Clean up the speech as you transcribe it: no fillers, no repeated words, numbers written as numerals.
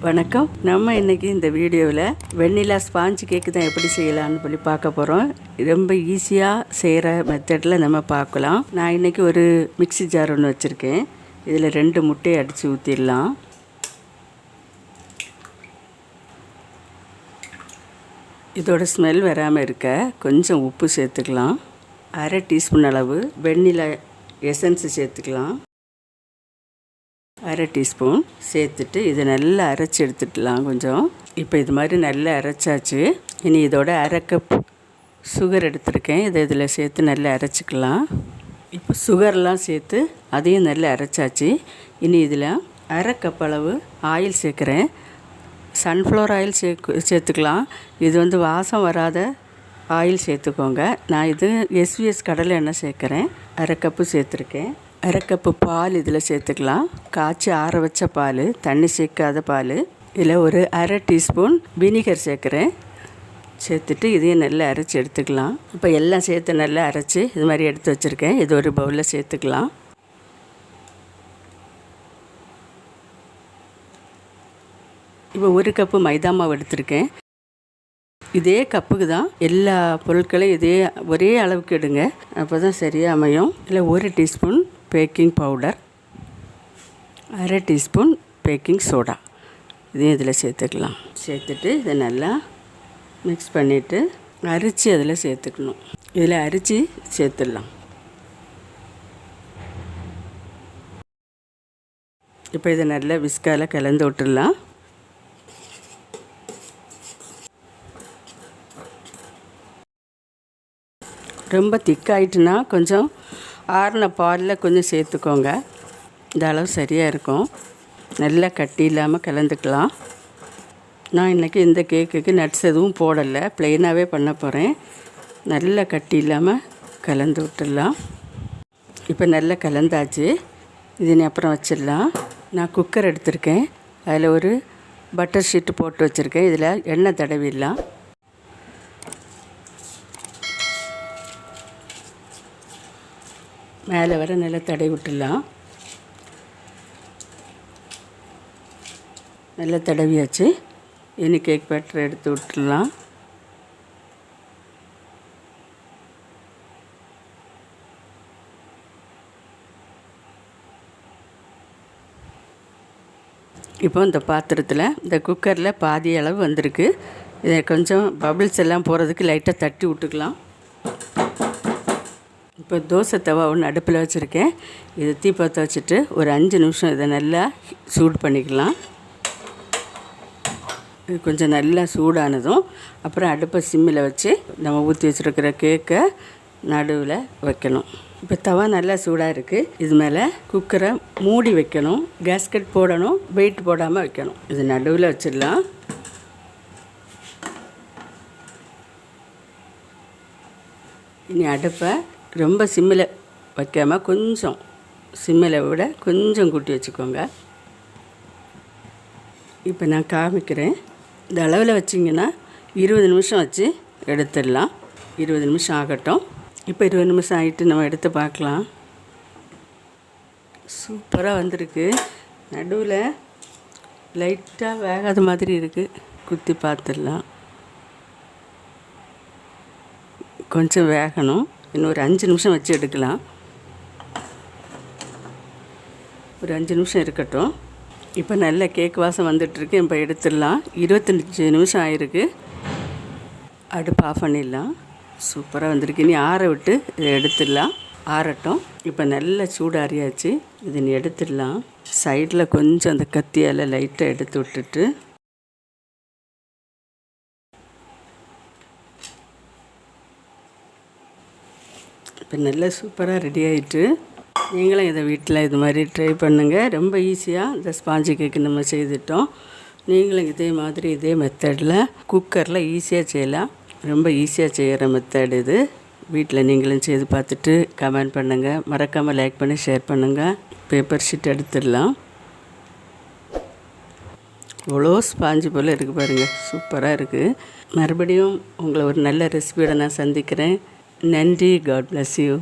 வணக்கம். நம்ம இன்றைக்கி இந்த வீடியோவில் வெண்ணிலா ஸ்பாஞ்ச் கேக்கு தான் எப்படி செய்யலாம்னு சொல்லி பார்க்க போகிறோம். ரொம்ப ஈஸியாக செய்கிற மெத்தடில் நம்ம பார்க்கலாம். நான் இன்றைக்கி ஒரு மிக்ஸி ஜார் ஒன்று வச்சுருக்கேன். இதில் 2 முட்டையை அடித்து ஊற்றிடலாம். இதோட ஸ்மெல் வராமல் இருக்க கொஞ்சம் உப்பு சேர்த்துக்கலாம். 1/2 டீஸ்பூன் அளவு வெண்ணிலா எசன்ஸு சேர்த்துக்கலாம். 1/2 டீஸ்பூன் சேர்த்துட்டு இதை நல்லா அரைச்சி எடுத்துக்கலாம். கொஞ்சம் இப்போ இது மாதிரி நல்லா அரைச்சாச்சு. இனி இதோட 1/2 கப் சுகர் எடுத்துருக்கேன். இதை இதில் சேர்த்து நல்லா அரைச்சிக்கலாம். இப்போ சுகர்லாம் சேர்த்து அதையும் நல்லா அரைச்சாச்சு. இனி இதில் 1/2 கப் அளவு ஆயில் சேர்க்குறேன். சன்ஃப்ளவர் ஆயில் சேர்த்துக்கலாம். இது வாசம் வராத ஆயில் சேர்த்துக்கோங்க. நான் இது எஸ்விஎஸ் கடலை எண்ணெய் சேர்க்குறேன். 1/2 கப்பு சேர்த்துருக்கேன். 1/2 கப்பு பால் இதில் சேர்த்துக்கலாம். காய்ச்சி ஆற வச்ச பால், தண்ணி சேர்க்காத பால். இதில் ஒரு 1/2 டீஸ்பூன் வினிகர் சேர்க்குறேன். சேர்த்துட்டு இதையும் நல்லா அரைச்சி எடுத்துக்கலாம். இப்போ எல்லாம் சேர்த்து நல்லா அரைச்சி இது மாதிரி எடுத்து வச்சுருக்கேன். இது ஒரு பவுலில் சேர்த்துக்கலாம். இப்போ 1 கப்பு மைதா மாவு எடுத்திருக்கேன். இதே கப்புக்கு தான் எல்லா பொருட்களையும் ஒரே அளவுக்கு எடுங்க. அப்போ தான் சரியாக அமையும். இல்லை 1 teaspoon baking powder, 1/2 teaspoon baking soda இதையும் இதில் சேர்த்துக்கலாம். சேர்த்துட்டு இதை நல்லா மிக்ஸ் பண்ணிவிட்டு அரிசி அதில் சேர்த்துக்கணும். இதில் அரிசி சேர்த்துடலாம். இப்போ இதை நல்லா விஸ்கால கலந்து விட்டுடலாம். ரொம்ப திக்காயிட்டுனா கொஞ்சம் ஆறின பாலில் கொஞ்சம் சேர்த்துக்கோங்க. இந்த அளவு சரியாக இருக்கும். நல்லா கட்டி இல்லாமல் கலந்துக்கலாம். நான் இன்றைக்கி இந்த கேக்குக்கு நட்ஸ் எதுவும் போடலை, ப்ளெயினாகவே பண்ண போகிறேன். நல்லா கட்டி இல்லாமல் கலந்து விட்டுடலாம். இப்போ நல்லா கலந்தாச்சு. இது அப்புறம் வச்சிடலாம். நான் குக்கர் எடுத்திருக்கேன். அதில் ஒரு பட்டர் ஷீட்டு போட்டு வச்சுருக்கேன். இதில் எண்ணெய் தடவிடலாம். மேலே வர நல்லா தடவி விட்டுடலாம். நல்லா தடவியாச்சு. இனி கேக் பேட்டர் எடுத்து விட்டுடலாம். இப்போ இந்த பாத்திரத்தில் இந்த குக்கரில் பாதி அளவு வந்திருக்கு. இதை கொஞ்சம் பபிள்ஸ் எல்லாம் போகிறதுக்கு லைட்டாக தட்டி விட்டுக்கலாம். இப்போ தோசை தவா ஒன்று அடுப்பில் வச்சுருக்கேன். இதை தீப்பற்ற வச்சுட்டு ஒரு 5 நிமிஷம் இதை நல்லா சூடு பண்ணிக்கலாம். இது கொஞ்சம் நல்லா சூடானதும் அப்புறம் அடுப்பை சிம்மில் வச்சு நம்ம ஊற்றி வச்சுருக்கிற கேக்கை நடுவில் வைக்கணும். இப்போ தவா நல்லா சூடாக இருக்குது. இது மேலே குக்கரை மூடி வைக்கணும். கேஸ்கட் போடணும், வெயிட் போடாமல் வைக்கணும். இது நடுவில் வச்சிடலாம். இனி அடுப்பை ரொம்ப சிம்மில் வைக்காமல் கொஞ்சம் சிம்மில் விட கொஞ்சம் கூட்டி வச்சுக்கோங்க. இப்போ நான் காமிக்கிறேன். இந்த அளவில் வச்சிங்கன்னா 20 நிமிஷம் வச்சு எடுத்துடலாம். 20 நிமிஷம் ஆகட்டும். இப்போ 20 நிமிஷம் ஆகிட்டு நம்ம எடுத்து பார்க்கலாம். சூப்பராக வந்திருக்கு. நடுவில் லைட்டாக வேகாத மாதிரி இருக்குது. குத்தி பார்த்துடலாம். கொஞ்சம் வேகணும். இன்னும் ஒரு 5 நிமிஷம் வச்சு எடுக்கலாம். ஒரு 5 நிமிஷம் இருக்கட்டும். இப்போ நல்ல கேக் வாசம் வந்துட்டுருக்கு. இப்போ எடுத்துடலாம். 25 நிமிஷம் ஆகிருக்கு. அடுப்பு ஆஃப் பண்ணிடலாம். சூப்பராக வந்திருக்கு. இனி ஆற விட்டு இதை எடுத்துடலாம். ஆறட்டும். இப்போ நல்ல சூடாறியாச்சு. இதை நீ எடுத்துடலாம். சைடில் கொஞ்சம் அந்த கத்தியால் லைட்டாக எடுத்து விட்டுட்டு இப்போ நல்லா சூப்பராக ரெடி ஆகிட்டு. நீங்களும் இதை வீட்டில் இது மாதிரி ட்ரை பண்ணுங்கள். ரொம்ப ஈஸியாக இந்த ஸ்பாஞ்சு கேக்கு நம்ம செய்துட்டோம். நீங்களும் இதே மெத்தடில் குக்கரில் ஈஸியாக செய்யலாம். ரொம்ப ஈஸியாக செய்கிற மெத்தட் இது. வீட்டில் நீங்களும் செய்து பார்த்துட்டு கமெண்ட் பண்ணுங்கள். மறக்காமல் லைக் பண்ணி ஷேர் பண்ணுங்கள். பேப்பர் ஷீட் எடுத்துடலாம். இவ்வளோ ஸ்பாஞ்சு போல் இருக்குது பாருங்கள். சூப்பராக இருக்குது. மறுபடியும் உங்களை ஒரு நல்ல ரெசிபியோட நான் சந்திக்கிறேன். நன்றி. God bless you.